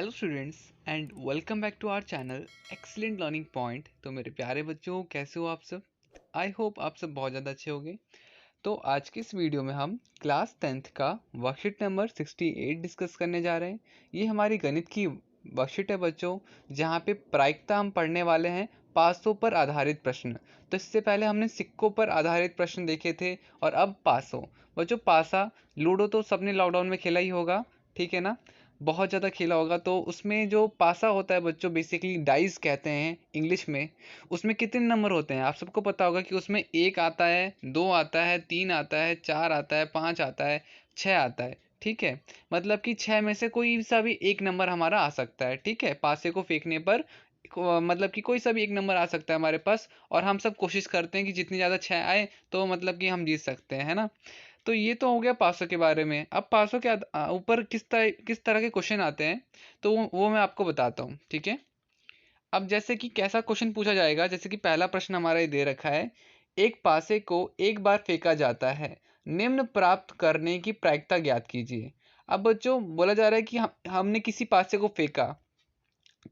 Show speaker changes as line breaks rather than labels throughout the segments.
Hello students and welcome back to our channel excellent learning point. तो मेरे प्यारे बच्चों, कैसे हो आप सब? आई होप आप सब बहुत ज़्यादा अच्छे होंगे। तो आज की इस वीडियो में हम क्लास 10th का वर्कशीट नंबर 68 डिस्कस करने जा रहे हैं। ये हमारी गणित की वर्कशीट है बच्चों, जहाँ पे प्रायिकता हम पढ़ने वाले हैं पासों पर आधारित प्रश्न। तो इससे पहले हमने सिक्कों पर आधारित प्रश्न देखे थे और अब पासों। बच्चों पासा लूडो तो सबने लॉकडाउन में खेला ही होगा, ठीक है ना? बहुत ज़्यादा खेला होगा। तो उसमें जो पासा होता है बच्चों, बेसिकली डाइस कहते हैं इंग्लिश में। उसमें कितने नंबर होते हैं आप सबको पता होगा कि उसमें 1 आता है, 2 आता है, 3 आता है, 4 आता है, 5 आता है, 6 आता है। ठीक है, मतलब कि 6 में से कोई सा भी एक नंबर हमारा आ सकता है। ठीक है, पासे को फेंकने पर मतलब कि कोई सा भी एक नंबर आ सकता है हमारे पास, और हम सब कोशिश करते हैं कि जितनी ज़्यादा 6 आए तो मतलब कि हम जीत सकते हैं, है ना? तो ये तो हो गया पासों के बारे में। अब पासों के ऊपर किस तरह के क्वेश्चन आते हैं, तो वो मैं आपको बताता हूँ। ठीक है, अब जैसे कि कैसा क्वेश्चन पूछा जाएगा, जैसे कि पहला प्रश्न हमारा ये दे रखा है, एक पासे को एक बार फेंका जाता है, निम्न प्राप्त करने की प्रायिकता ज्ञात कीजिए। अब बच्चों बोला जा रहा है कि हमने किसी पासे को फेंका,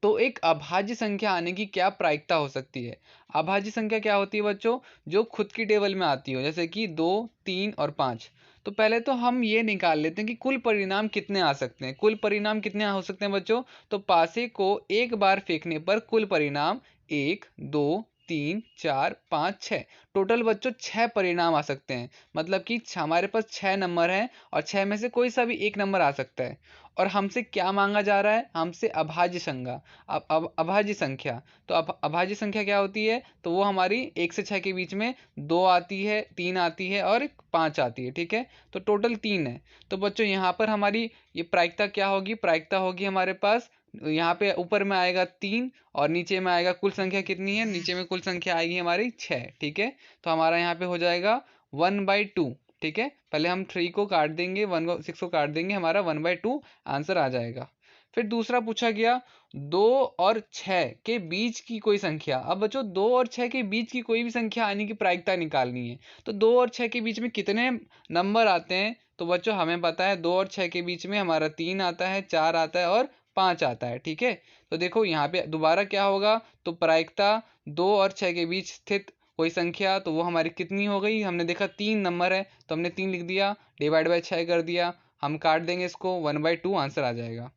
तो एक अभाज्य संख्या आने की क्या प्रायिकता हो सकती है? अभाज्य संख्या क्या होती है बच्चों? जो खुद की टेबल में आती हो, जैसे कि 2, 3 और 5। तो पहले तो हम ये निकाल लेते हैं कि कुल परिणाम कितने आ सकते हैं। कुल परिणाम कितने हो सकते हैं बच्चों? तो पासे को एक बार फेंकने पर कुल परिणाम 1, 2, 3, 4, 5, 6। टोटल बच्चों 6 परिणाम आ सकते हैं। मतलब कि हमारे पास 6 नंबर हैं और 6 में से कोई सा भी एक नंबर आ सकता है। और हमसे क्या मांगा जा रहा है? हमसे अभाज्य संख्या। अब अभाज्य संख्या, तो अब अभाज्य संख्या क्या होती है? तो वो हमारी 1 से 6 के बीच में 2 आती है, 3 आती है और 5 आती है। ठीक है, तो टोटल 3 है। तो बच्चों यहाँ पर हमारी ये प्रायिकता क्या होगी? प्रायिकता होगी हमारे पास, यहाँ पे ऊपर में आएगा 3 और नीचे में आएगा कुल संख्या कितनी है? नीचे में कुल संख्या आएगी हमारी 6। ठीक है, तो हमारा यहाँ पे हो जाएगा 1/2। ठीक है, पहले हम 3 को काट देंगे, 6 को काट देंगे, हमारा 1/2 आंसर आ जाएगा। फिर दूसरा पूछा गया, 2 और 6 के बीच की कोई संख्या। अब बच्चों 2 और 6 के बीच की कोई भी संख्या आने की प्रायिकता निकालनी है। तो 2 और 6 के बीच में कितने नंबर आते हैं? तो बच्चों हमें पता है 2 और 6 के बीच में हमारा 3 आता है, 4 आता है और 5 आता है। ठीक है, तो देखो यहाँ पे दोबारा क्या होगा? तो प्रायिकता 2 और 6 के बीच स्थित कोई संख्या, तो वो हमारी कितनी हो गई? हमने देखा 3 नंबर है, तो हमने 3 लिख दिया, डिवाइड बाय 6 कर दिया, हम काट देंगे इसको, 1/2 आंसर आ जाएगा।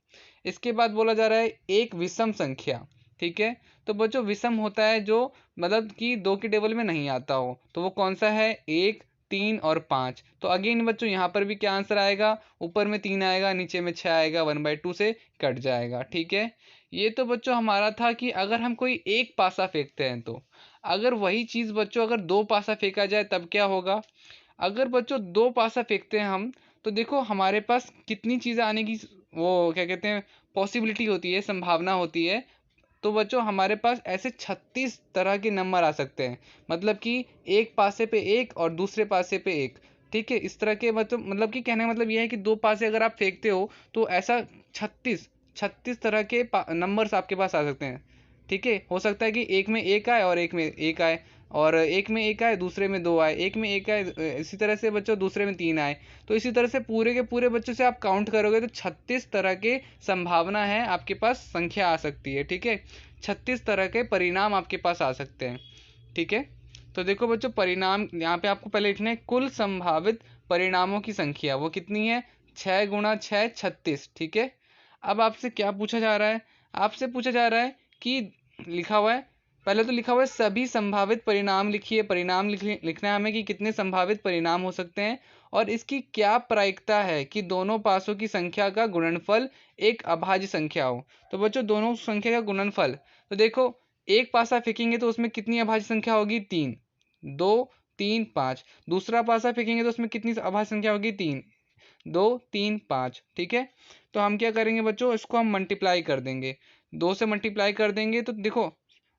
इसके बाद बोला जा रहा है एक विषम संख्या। ठीक है, तो बच्चों विषम होता है जो मतलब कि 2 की टेबल में नहीं आता हो, तो वो कौन सा है? 1, 3 और 5। तो अगेन बच्चों यहाँ पर भी क्या आंसर आएगा? ऊपर में 3 आएगा, नीचे में 6 आएगा, 1/2 से कट जाएगा। ठीक है, ये तो बच्चों हमारा था कि अगर हम कोई एक पासा फेंकते हैं तो। अगर वही चीज़ बच्चों अगर 2 पासा फेंका जाए तब क्या होगा? अगर बच्चों 2 पासा फेंकते हैं हम, तो देखो हमारे पास कितनी चीज़ें आने की वो क्या कहते हैं, पॉसिबिलिटी होती है, संभावना होती है। तो बच्चों हमारे पास ऐसे 36 तरह के नंबर आ सकते हैं। मतलब कि एक पासे पे एक और दूसरे पासे पे एक। ठीक है, इस तरह के मतलब कि कहने का मतलब यह है कि 2 पासे अगर आप फेंकते हो तो ऐसा 36 तरह के नंबर्स आपके पास आ सकते हैं। ठीक है, हो सकता है कि एक में एक आए और एक में एक आए, और एक में एक आए दूसरे में 2 आए, एक में एक आए, इसी तरह से बच्चों दूसरे में 3 आए। तो इसी तरह से पूरे के पूरे बच्चों से आप काउंट करोगे तो 36 तरह के संभावना है आपके पास, संख्या आ सकती है। ठीक है, 36 तरह के परिणाम आपके पास आ सकते हैं। ठीक है, तो देखो बच्चों परिणाम यहाँ पे आपको पहले लिखना है, कुल संभावित परिणामों की संख्या वो कितनी है? 6 गुणा 6 36। ठीक है, अब आपसे क्या पूछा जा रहा है? आपसे पूछा जा रहा है कि लिखा हुआ है, पहले तो लिखा हुआ है सभी संभावित परिणाम लिखिए। परिणाम लिखना है हमें कि कितने संभावित परिणाम हो सकते हैं, और इसकी क्या प्रायिकता है कि दोनों पासों की संख्या का गुणनफल एक अभाज्य संख्या हो। तो बच्चों दोनों संख्या का गुणनफल, तो देखो एक पासा फेंकेंगे तो उसमें कितनी अभाज्य संख्या होगी? 3, 2, 3, 5। दूसरा पासा फेंकेंगे तो उसमें कितनी अभाज्य संख्या होगी? 3, 2, 3, 5। ठीक है, तो हम क्या करेंगे बच्चों? इसको हम मल्टीप्लाई कर देंगे, 2 से मल्टीप्लाई कर देंगे। तो देखो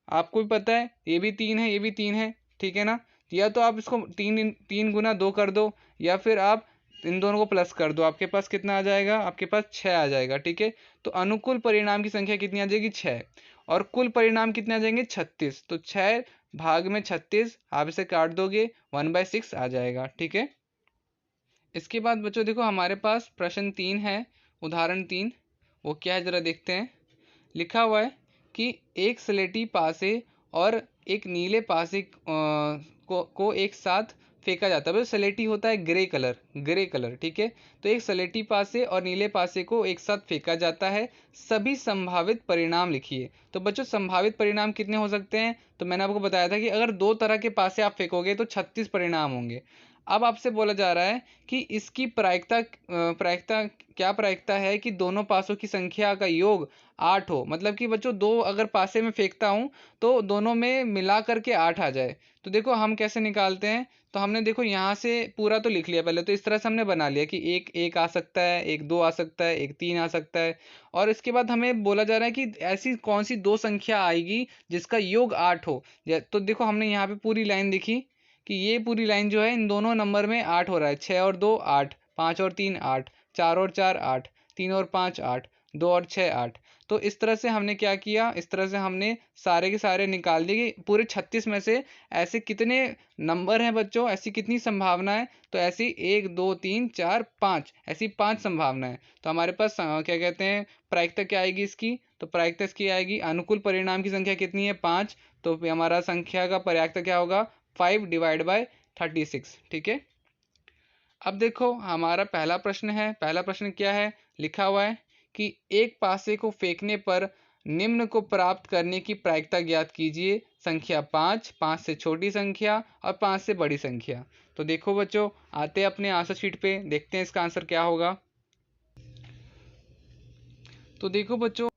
आपको भी पता है ये भी 3 है, ये भी 3 है। ठीक है ना, या तो आप इसको 3 गुना 2 कर दो, या फिर आप इन दोनों को प्लस कर दो। आपके पास कितना आ जाएगा? आपके पास 6 आ जाएगा। ठीक है, तो अनुकूल परिणाम की संख्या कितनी आ जाएगी? 6। और कुल परिणाम कितने आ जाएंगे? 36। तो 6 भाग में 36 आप इसे काट दोगे, 1/6 आ जाएगा। ठीक है, इसके बाद बच्चों देखो हमारे पास प्रश्न 3 है, उदाहरण 3। वो क्या है जरा देखते हैं। लिखा हुआ है कि एक स्लेटी पासे और एक नीले पासे को एक साथ फेंका जाता है। मतलब स्लेटी होता है ग्रे कलर, ठीक है। तो एक स्लेटी पासे और नीले पासे को एक साथ फेंका जाता है, सभी संभावित परिणाम लिखिए। तो बच्चों संभावित परिणाम कितने हो सकते हैं? तो मैंने आपको बताया था कि अगर दो तरह के पासे आप फेंकोगे तो 36 परिणाम होंगे। अब आपसे बोला जा रहा है कि इसकी प्रायिकता क्या प्रायिकता है कि दोनों पासों की संख्या का योग 8 हो। मतलब कि बच्चों दो अगर पासे में फेंकता हूँ तो दोनों में मिला करके 8 आ जाए। तो देखो हम कैसे निकालते हैं। तो हमने देखो यहाँ से पूरा तो लिख लिया पहले, तो इस तरह से हमने बना लिया कि एक एक आ सकता है, एक दो आ सकता है, एक तीन आ सकता है। और इसके बाद हमें बोला जा रहा है कि ऐसी कौन सी दो संख्या आएगी जिसका योग 8 हो। तो देखो हमने यहाँ पे पूरी लाइन लिखी कि ये पूरी लाइन जो है इन दोनों नंबर में 8 हो रहा है। 6 और 2 8, 5 और 3 8, 4 और 4 8, 3 और 5 8, 2 और 6 8। तो इस तरह से हमने क्या किया, इस तरह से हमने सारे के सारे निकाल दिए कि पूरे 36 में से ऐसे कितने नंबर हैं बच्चों, ऐसी कितनी संभावना है। तो ऐसी 1 2 3 4 5, ऐसी 5 संभावना है। तो हमारे पास क्या कहते हैं प्रायिकता क्या आएगी इसकी। तो प्रायिकता इसकी आएगी अनुकूल परिणाम की संख्या कितनी है 5। तो हमारा संख्या का प्रायिकता क्या होगा 5 डिवाइड बाय 36, ठीक है। अब देखो हमारा पहला प्रश्न है। पहला प्रश्न क्या है, लिखा हुआ है कि एक पासे को फेंकने पर निम्न को प्राप्त करने की प्रायिकता ज्ञात कीजिए। संख्या 5, 5 से छोटी संख्या और 5 से बड़ी संख्या। तो देखो बच्चों आते हैं अपने आंसर शीट पे, देखते हैं इसका आंसर क्या होगा। तो देखो बच्चों,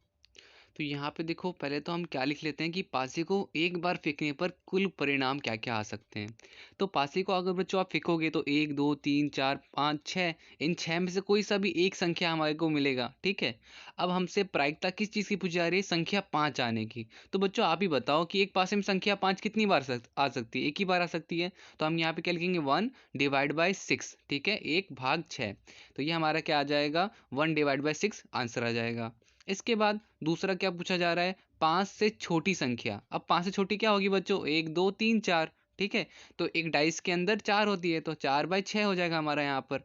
तो यहाँ पे देखो पहले तो हम क्या लिख लेते हैं कि पासे को एक बार फेंकने पर कुल परिणाम क्या क्या आ सकते हैं। तो पासे को अगर बच्चों आप फेंकोगे तो 1 2 3 4 5 6, इन 6 में से कोई सा भी एक संख्या हमारे को मिलेगा, ठीक है। अब हमसे प्रायिकता किस चीज़ की पूछी जा रही है, संख्या 5 आने की। तो बच्चों आप ही बताओ कि एक पासे में संख्या 5 कितनी बार आ सकती है, एक ही बार आ सकती है। तो हम यहाँ पे क्या लिखेंगे 1 डिवाइड बाई 6, ठीक है, 1/6। तो ये हमारा क्या आ जाएगा 1 डिवाइड बाई 6 आंसर आ जाएगा। इसके बाद दूसरा क्या पूछा जा रहा है, 5 से छोटी संख्या। अब 5 से छोटी क्या होगी बच्चों 1 2 3 4, ठीक है। तो एक डाइस के अंदर 4 होती है तो 4/6 हो जाएगा हमारा यहाँ पर।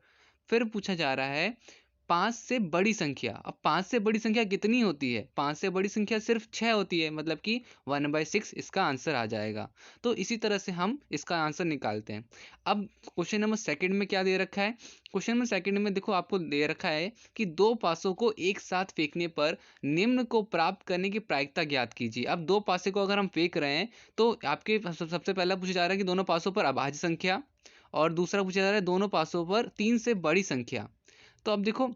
फिर पूछा जा रहा है 5 से बड़ी संख्या। अब 5 से बड़ी संख्या कितनी होती है, 5 से बड़ी संख्या सिर्फ 6 होती है, मतलब कि 1/6 इसका आंसर आ जाएगा। तो इसी तरह से हम इसका आंसर निकालते हैं। अब क्वेश्चन नंबर सेकंड में क्या दे रखा है, क्वेश्चन नंबर सेकंड में देखो आपको दे रखा है कि दो पासों को एक साथ फेंकने पर निम्न को प्राप्त करने की प्रायिकता ज्ञात कीजिए। अब दो पासे को अगर हम फेंक रहे हैं तो आपके सबसे पहला पूछा जा रहा है कि दोनों पासों पर अभाज्य संख्या, और दूसरा पूछा जा रहा है दोनों पासों पर 3 से बड़ी संख्या। तो अब देखो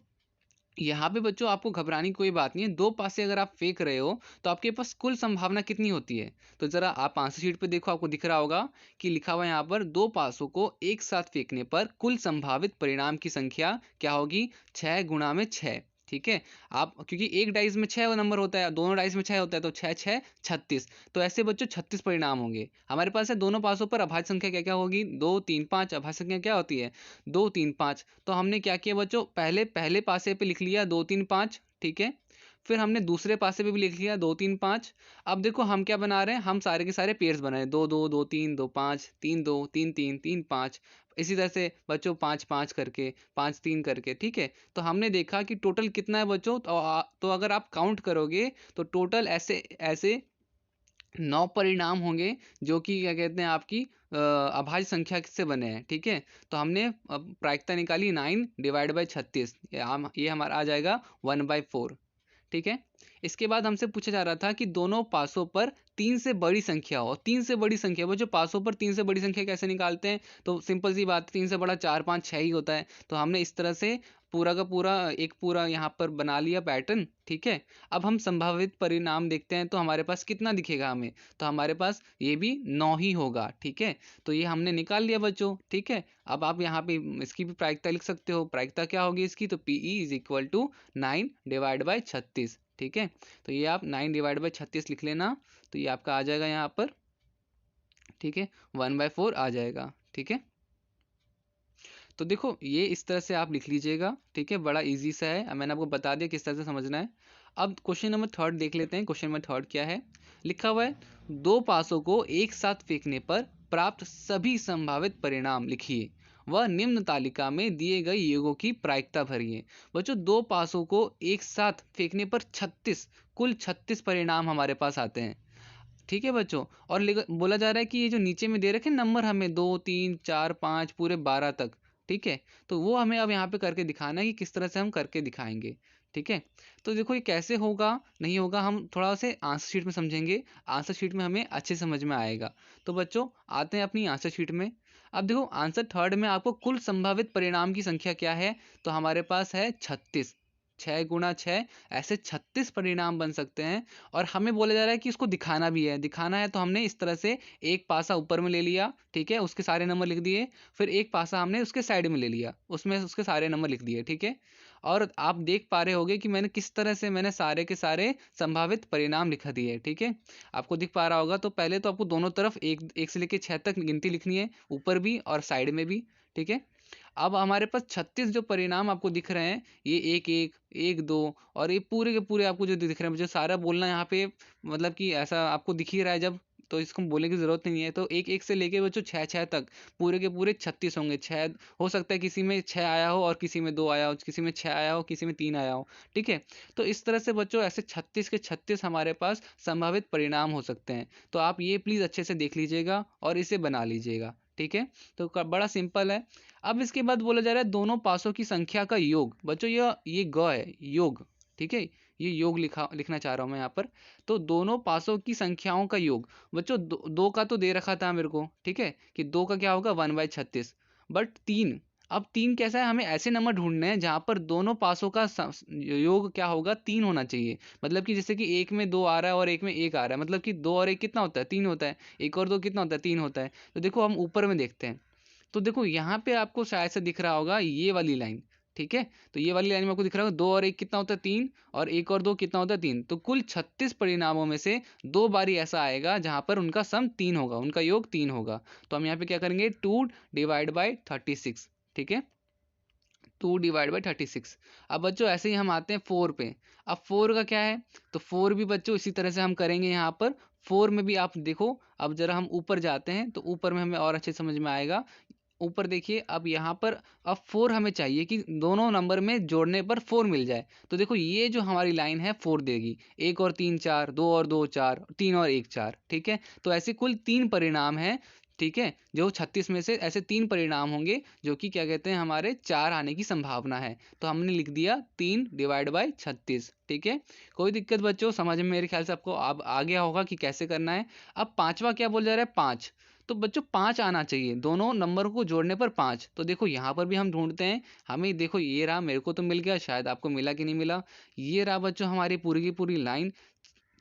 यहाँ पे बच्चों आपको घबराने की कोई बात नहीं है। दो पासे अगर आप फेंक रहे हो तो आपके पास कुल संभावना कितनी होती है। तो जरा आप आंसर शीट पे देखो, आपको दिख रहा होगा कि लिखा हुआ है यहाँ पर दो पासों को एक साथ फेंकने पर कुल संभावित परिणाम की संख्या क्या होगी 6 गुणा में 6, ठीक है। आप क्योंकि एक डाइस में 6 नंबर होता है, दोनों डाइस में 6 होता है, तो 6 6 36। तो ऐसे बच्चों 36 परिणाम होंगे हमारे पास है। दोनों पासों पर अभाज्य संख्या क्या क्या होगी 2 3 5। अभाज्य संख्या क्या होती है 2 3 5। तो हमने क्या किया बच्चों, पहले पहले पासे पे लिख लिया 2 3 5, ठीक है। फिर हमने दूसरे पासे पे भी लिख लिया 2 3 5। अब देखो हम क्या बना रहे हैं, हम सारे के सारे पेयर्स बनाए 2 2 2 3 2 5 3 2 3 3 3 5। इसी तरह से बच्चों 5 5 करके 5 3 करके, ठीक है। तो हमने देखा कि टोटल कितना है बच्चों, तो अगर आप काउंट करोगे तो टोटल ऐसे ऐसे 9 परिणाम होंगे जो कि क्या कहते हैं आपकी अभाज्य संख्या से बने हैं, ठीक है। तो हमने प्रायिकता निकाली 9 डिवाइड बाई 36, ये हमारा आ जाएगा 1/4, ठीक है। इसके बाद हमसे पूछा जा रहा था कि दोनों पासों पर 3 से बड़ी संख्या हो। 3 से बड़ी संख्या, वो जो पासों पर 3 से बड़ी संख्या कैसे निकालते हैं, तो सिंपल सी बात, 3 से बड़ा 4 5 6 ही होता है। तो हमने इस तरह से पूरा का पूरा एक पूरा यहाँ पर बना लिया पैटर्न, ठीक है। अब हम संभावित परिणाम देखते हैं तो हमारे पास कितना दिखेगा हमें, तो हमारे पास ये भी 9 ही होगा, ठीक है। तो ये हमने निकाल लिया बच्चों, ठीक है। अब आप यहाँ पे इसकी भी प्रायिकता लिख सकते हो। प्रायिकता क्या होगी इसकी, तो PE is equal to 9 divide by 36, ठीक है। तो ये आप 9 डिवाइड बाई 36 लिख लेना, तो ये आपका आ जाएगा यहाँ पर, ठीक है, 1/4 आ जाएगा, ठीक है। तो देखो ये इस तरह से आप लिख लीजिएगा, ठीक है, बड़ा इजी सा है, मैंने आपको बता दिया किस तरह से समझना है। अब क्वेश्चन नंबर थर्ड देख लेते हैं। क्वेश्चन नंबर थर्ड क्या है, लिखा हुआ है दो पासों को एक साथ फेंकने पर प्राप्त सभी संभावित परिणाम लिखिए। वह निम्न तालिका में दिए गए योगों की प्रायिकता भरिए। बच्चों, 2 पासों को एक साथ फेंकने पर 36, कुल 36 परिणाम हमारे पास आते हैं। ठीक है बच्चों, और बोला जा रहा है कि ये जो नीचे में दे रखे नंबर हमें 2 3 4 5 पूरे 12 तक, ठीक है, तो वो हमें अब यहाँ पे करके दिखाना है कि किस तरह से हम करके दिखाएंगे। ठीक है, तो देखो ये कैसे होगा नहीं होगा हम थोड़ा से आंसर शीट में समझेंगे, आंसर शीट में हमें अच्छे समझ में आएगा। तो बच्चों आते हैं अपनी आंसर शीट में। अब देखो आंसर थर्ड में आपको कुल संभावित परिणाम की संख्या क्या है, तो हमारे पास है 36। 6 गुणा 6 ऐसे 36 परिणाम बन सकते हैं। और हमें बोला जा रहा है कि इसको दिखाना भी है, दिखाना है तो हमने इस तरह से एक पासा ऊपर में ले लिया, ठीक है, उसके सारे नंबर लिख दिए, फिर एक पासा हमने उसके साइड में ले लिया, उसमें उसके सारे नंबर लिख दिए, ठीक है। और आप देख पा रहे होगे कि मैंने किस तरह से मैंने सारे के सारे संभावित परिणाम लिख दिए, ठीक है, आपको दिख पा रहा होगा। तो पहले तो आपको दोनों तरफ एक एक से लेकर 6 तक गिनती लिखनी है, ऊपर भी और साइड में भी, ठीक है। अब हमारे पास 36 जो परिणाम आपको दिख रहे हैं, ये एक एक एक दो और ये पूरे के पूरे आपको जो दिख रहे हैं, मुझे सारा बोलना यहाँ पे मतलब कि ऐसा आपको दिख ही रहा है जब, तो इसको बोलने की जरूरत नहीं है। तो एक एक से लेके बच्चों 6 6 तक पूरे के पूरे 36 होंगे। 6 हो सकता है किसी में 6 आया हो और किसी में 2 आया हो, किसी में 6 आया हो, किसी में 3 आया हो, ठीक है। तो इस तरह से बच्चों ऐसे 36 के 36 हमारे पास संभावित परिणाम हो सकते हैं। तो आप ये प्लीज अच्छे से देख लीजिएगा और इसे बना लीजिएगा, ठीक है। तो बड़ा सिंपल है। अब इसके बाद बोला जा रहा है दोनों पासों की संख्या का योग। बच्चों ये ग है, योग, ठीक है, ये योग लिखना चाह रहा हूं मैं यहाँ पर। तो दोनों पासों की संख्याओं का योग। बच्चों दो का तो दे रखा था मेरे को, ठीक है, कि 2 का क्या होगा 1/36। बट 3, अब 3 कैसा है, हमें ऐसे नंबर ढूंढने हैं जहां पर दोनों पासों का योग क्या होगा 3 होना चाहिए। मतलब कि जैसे कि एक में 2 आ रहा है और एक में 1 आ रहा है, मतलब कि 2 और 1 कितना होता है 3 होता है, 1 और 2 कितना होता है 3 होता है। तो देखो हम ऊपर में देखते हैं, तो देखो यहाँ पे आपको शायद से दिख रहा होगा ये वाली लाइन, ठीक है। तो ये वाली लाइन में आपको दिख रहा होगा 2 और 1 कितना होता है 3, और 1 और 2 कितना होता है 3। तो कुल 36 परिणामों में से 2 बारी ऐसा आएगा जहां पर उनका सम 3 होगा, उनका योग 3 होगा। तो हम यहाँ पे क्या करेंगे 2 डिवाइड बाई 36, ठीक है, 2 डिवाइड बाई 36। अब बच्चों ऐसे ही हम आते हैं 4 पे। अब 4 का क्या है, तो 4 भी बच्चों इसी तरह से हम करेंगे यहाँ पर। 4 में भी आप देखो, अब जरा हम ऊपर जाते हैं तो ऊपर में हमें और अच्छे समझ में आएगा। ऊपर देखिए, अब यहाँ पर अब 4 हमें चाहिए कि दोनों नंबर में जोड़ने पर 4 मिल जाए। तो देखो ये जो हमारी लाइन है 4 देगी, 1 और 3 4, 2 और 2 4, 3 और 1 4, ठीक है। तो ऐसे कुल 3 परिणाम हैं, ठीक है, जो 36 में से ऐसे 3 परिणाम होंगे जो कि क्या कहते हैं हमारे 4 आने की संभावना है। तो हमने लिख दिया 3 डिवाइड बाई 36, ठीक है। कोई दिक्कत बच्चों, समझ में मेरे ख्याल से आपको अब आ गया होगा कि कैसे करना है। अब पांचवा क्या बोल जा रहा है 5। तो बच्चों 5 आना चाहिए, दोनों नंबर को जोड़ने पर 5। तो देखो यहाँ पर भी हम ढूंढते हैं, हमें देखो ये रहा, मेरे को तो मिल गया, शायद आपको मिला कि नहीं मिला। ये रहा बच्चों हमारी पूरी की पूरी लाइन,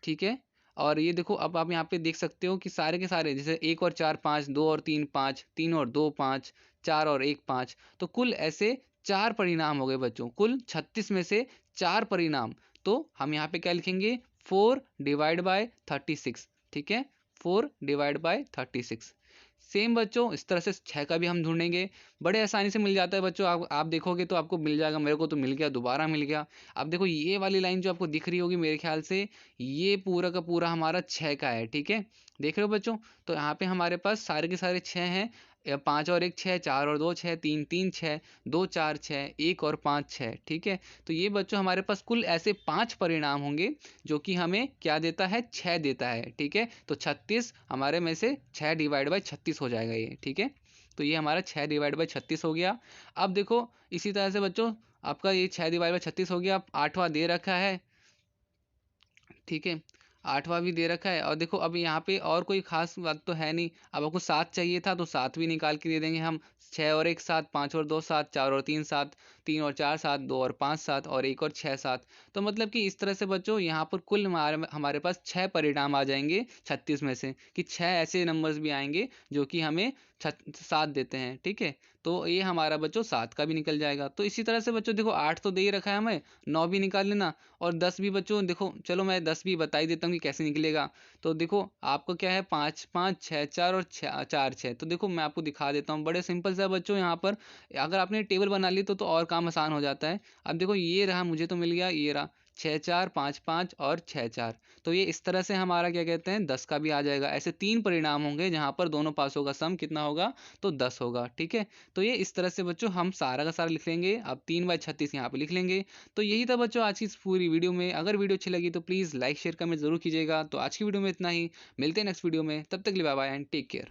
ठीक है। और ये देखो अब आप यहाँ पे देख सकते हो कि सारे के सारे जैसे 1 और 4 5, 2 और 3 5, 3 और 2 5, 4 और 1 5, तो कुल ऐसे 4 परिणाम हो गए बच्चों, कुल 36 में से 4 परिणाम। तो हम यहाँ पे क्या लिखेंगे 4 डिवाइड बाय 36, ठीक है, 4 डिवाइड बाय 36। सेम बच्चों इस तरह से 6 का भी हम ढूंढेंगे, बड़े आसानी से मिल जाता है बच्चों। आप देखोगे तो आपको मिल जाएगा, मेरे को तो मिल गया, दोबारा मिल गया। अब देखो ये वाली लाइन जो आपको दिख रही होगी मेरे ख्याल से, ये पूरा का पूरा हमारा 6 का है, ठीक है, देख रहे हो बच्चों। तो यहाँ पे हमारे पास सारे के सारे 6 हैं, 5 और 1 6, 4 और 2 6, 3 3 6, 2 4 6, 1 और 5 6, ठीक है। तो ये बच्चों हमारे पास कुल ऐसे 5 परिणाम होंगे जो कि हमें क्या देता है 6 देता है, ठीक है। तो 36 हमारे में से 6 डिवाइड बाई 36 हो जाएगा ये, ठीक है। तो ये हमारा 6 डिवाइड बाई 36 हो गया। अब देखो इसी तरह से बच्चों आपका ये 6 डिवाइड बाई 36 हो गया, 8वां दे रखा है, ठीक है, 8वां भी दे रखा है। और देखो अब यहाँ पे और कोई खास बात तो है नहीं, अब आपको 7 चाहिए था तो 7 भी निकाल के दे देंगे हम। 6 और 1 7, 5 और 2 7, 4 और 3 7, 3 और 4 7, 2 और 5 7, और 1 और 6 7। तो मतलब कि इस तरह से बच्चों यहाँ पर कुल हमारे पास 6 परिणाम आ जाएंगे 36 में से, कि 6 ऐसे नंबर्स भी आएंगे जो कि हमें 7 देते हैं, ठीक है। तो ये हमारा बच्चों 7 का भी निकल जाएगा। तो इसी तरह से बच्चों देखो 8 तो दे ही रखा है हमें, 9 भी निकाल लेना, और 10 भी बच्चों देखो, चलो मैं 10 भी बता ही देता हूँ कि कैसे निकलेगा। तो देखो आपको क्या है 5 5 6 4 और 4 6। तो देखो मैं आपको दिखा देता हूँ, बड़े सिंपल सा है बच्चों। यहाँ पर अगर आपने टेबल बना ली तो और काम आसान हो जाता है। अब देखो ये रहा, मुझे तो मिल गया, ये रहा 6 4 5 5 और 6 4। तो ये इस तरह से हमारा क्या कहते हैं 10 का भी आ जाएगा। ऐसे 3 परिणाम होंगे जहाँ पर दोनों पासों का सम कितना होगा, तो 10 होगा। ठीक है, तो ये इस तरह से बच्चों हम सारा का सारा लिख लेंगे। अब 3/36 यहाँ पे लिख लेंगे। तो यही था बच्चों आज की इस पूरी वीडियो में। अगर वीडियो अच्छी लगी तो प्लीज़ लाइक शेयर कमेंट जरूर कीजिएगा। तो आज की वीडियो में इतना ही, मिलते हैं नेक्स्ट वीडियो में, तब तक के लिए bye bye and take care.